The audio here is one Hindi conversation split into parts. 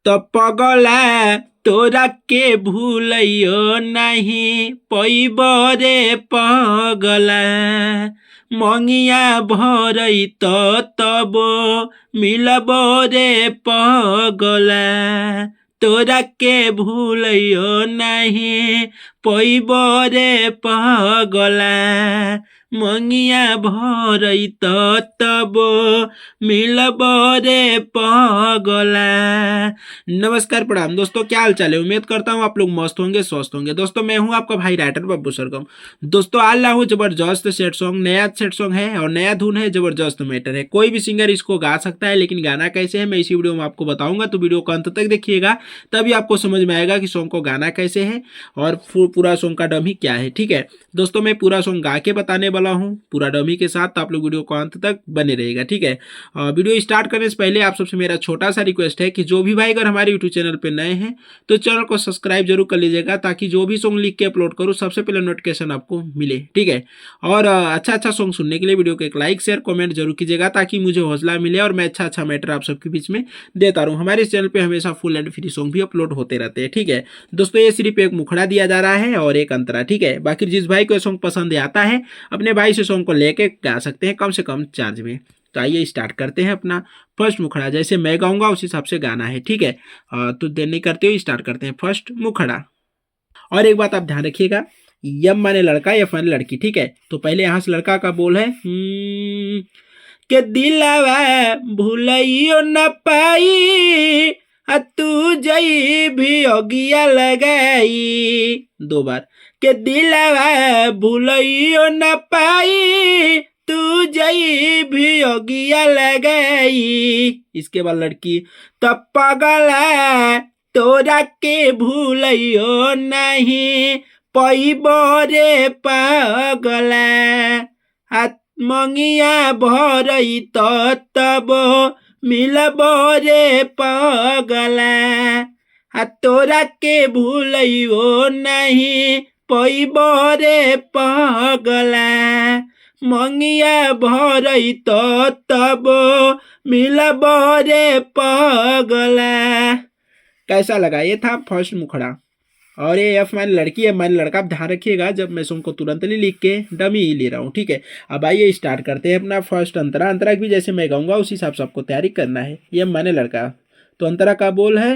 तो पगला तोरा के भूलियो नहीं पैब रे पगला। मंगिया भरई तो तब मिलब रे पगला। तोरा के भूलियो नहीं पैब रे पगला। मंगिया भरई तो तब मिलब रे पगला। नमस्कार प्रणाम दोस्तों, क्या हाल चाल है। उम्मीद करता हूँ आप लोग मस्त होंगे, स्वस्थ होंगे। दोस्तों मैं हूँ आपका भाई राइटर बब्बू सरगम। दोस्तों आ रहा हूँ जबरदस्त सेट सॉन्ग, नया सेट सॉन्ग है और नया धुन है, जबरदस्त मैटर है। कोई भी सिंगर इसको गा सकता है, लेकिन गाना कैसे है मैं इसी वीडियो में आपको बताऊंगा। तो वीडियो को अंत तक देखिएगा, तभी आपको समझ में आएगा कि सॉन्ग को गाना कैसे है और पूरा सॉन्ग का डमी क्या है। ठीक है दोस्तों, मैं पूरा सॉन्ग गा के बताने वाला हूँ पूरा डमी के साथ, तो आप लोग वीडियो को अंत तक बने रहेगा। ठीक है, वीडियो स्टार्ट करने से पहले आप सबसे मेरा छोटा सा रिक्वेस्ट है कि जो भी भाई अगर हमारे यूट्यूब चैनल पे नए हैं तो चैनल को सब्सक्राइब जरूर कर लीजिएगा, ताकि जो भी सॉन्ग लिख के अपलोड करूँ सबसे पहले नोटिफिकेशन आपको मिले। ठीक है, और अच्छा सॉन्ग सुनने के लिए वीडियो को एक लाइक शेयर कमेंट जरूर कीजिएगा, ताकि मुझे हौसला मिले और मैं अच्छा मैटर आप सबके बीच में देता रहूँ। हमारे इस चैनल पर हमेशा फुल एंड फ्री सॉन्ग भी अपलोड होते रहते हैं। ठीक है दोस्तों, ये सिर्फ एक मुखड़ा दिया जा रहा है और एक अंतरा। ठीक है, बाकी जिस भाई को सॉन्ग पसंद आता है अपने भाई से सॉन्ग को लेके गा सकते हैं कम से कम चार्ज में। तो आइए स्टार्ट करते हैं अपना फर्स्ट मुखड़ा। जैसे मैं गाऊंगा उस हिसाब से गाना है। ठीक है, तो देर नहीं करते हुए स्टार्ट करते हैं फर्स्ट मुखड़ा। और एक बात आप ध्यान रखिएगा, यम माने लड़का, एफ माने लड़की। ठीक है, तो पहले यहाँ से लड़का का बोल है के दिलवा भूलियो न पाई तू जई भी अगिया लगाई। दो बार, के दिलवा भूलियो न पाई तू जई भी अगिया लगाई। इसके बाद लड़की, तब पगला तोरा के भूलियो नहीं पैब रे पगला। मंगिया भरई तो तब मिलब रे पगला। तोरा के भूलियो नहीं पैब रे पगला। मंगिया भरई तो तब मिलब रे पगला। कैसा लगा? ये था फर्स्ट मुखड़ा। और ये एफ माने लड़की, एफ माने लड़का। आप ध्यान रखिएगा, जब मैं सॉन्ग को तुरंत नहीं लिख के डमी ही ले रहा हूँ। ठीक है, अब आइए स्टार्ट करते हैं अपना फर्स्ट अंतरा। अंतरा भी जैसे मैं गाऊंगा उस हिसाब से आपको तैयारी करना है। ये माने लड़का, तो अंतरा का बोल है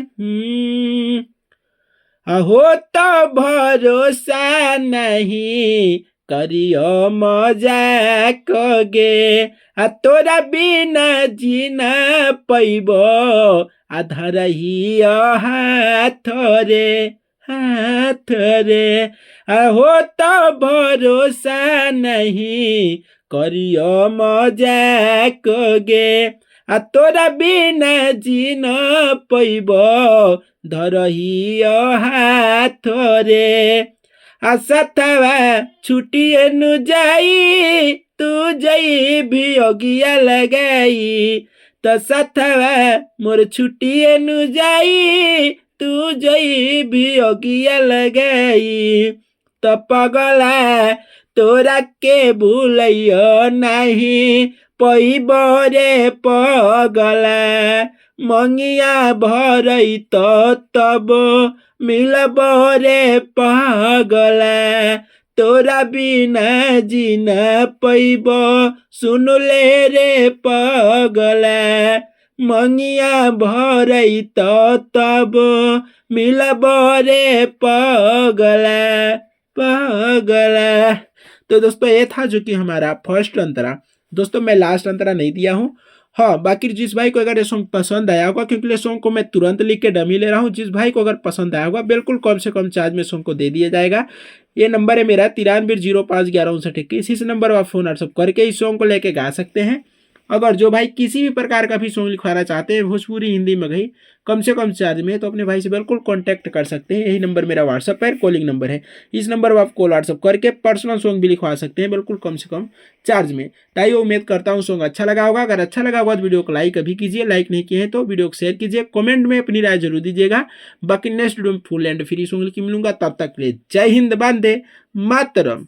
हो तो भरोसा नहीं करियो मजाक गे। तोरा बिना जीना पैबो आधार ही हाथ रे हाथ रे। हो तो भरोसा नहीं करियो मजाक गे। तोरा बिना जीन पैब धरही हाथ रे। सथवा छुटिए नु जाई तू जई भी अगिया लगाई। तो सथवा मोर छुटिए नु जाई तू जई भी अगिया लगाई। तो पगला तोरा के भूलियो नहीं पैब रे पगला। मंगिया भरई तो तब मिलब रे पगला। तोरा बिना जीना पैब सुन ले रे पगला। मंगिया भरई तो तब मिलब रे पगला पगला। तो दोस्तों ये था जो कि हमारा फर्स्ट अंतरा। दोस्तों मैं लास्ट अंतरा नहीं दिया हूँ। हाँ, बाकी जिस भाई को अगर ये सॉन्ग पसंद आया होगा, क्योंकि ये सॉन्ग को मैं तुरंत लिख के डमी ले रहा हूँ, जिस भाई को अगर पसंद आया होगा बिल्कुल कम से कम चार्ज में सॉन्ग को दे दिया जाएगा। ये नंबर है मेरा 9305115921। इस नंबर पर आप फोन व्हाट्सअप करके इस सॉन्ग को लेके गा सकते हैं। अगर जो भाई किसी भी प्रकार का भी सॉन्ग लिखवाना चाहते हैं, भोजपुरी हिंदी में गई कम से कम चार्ज में, तो अपने भाई से बिल्कुल कांटेक्ट कर सकते हैं। यही नंबर मेरा व्हाट्सअप पर कॉलिंग नंबर है। इस नंबर पर आप कॉल व्हाट्सअप करके पर्सनल सॉन्ग भी लिखवा सकते हैं बिल्कुल कम से कम चार्ज में। ताकि उम्मीद करता हूँ सॉन्ग अच्छा लगा होगा। अगर अच्छा लगा होगा तो वीडियो को लाइक अभी कीजिए, लाइक नहीं किए हैं तो वीडियो को शेयर कीजिए, कमेंट में अपनी राय जरूर दीजिएगा। बाकी नेक्स्ट वीडियो में फुल एंड फ्री सॉन्ग मिलूंगा, तब तक के लिए जय हिंद, वंदे मातरम।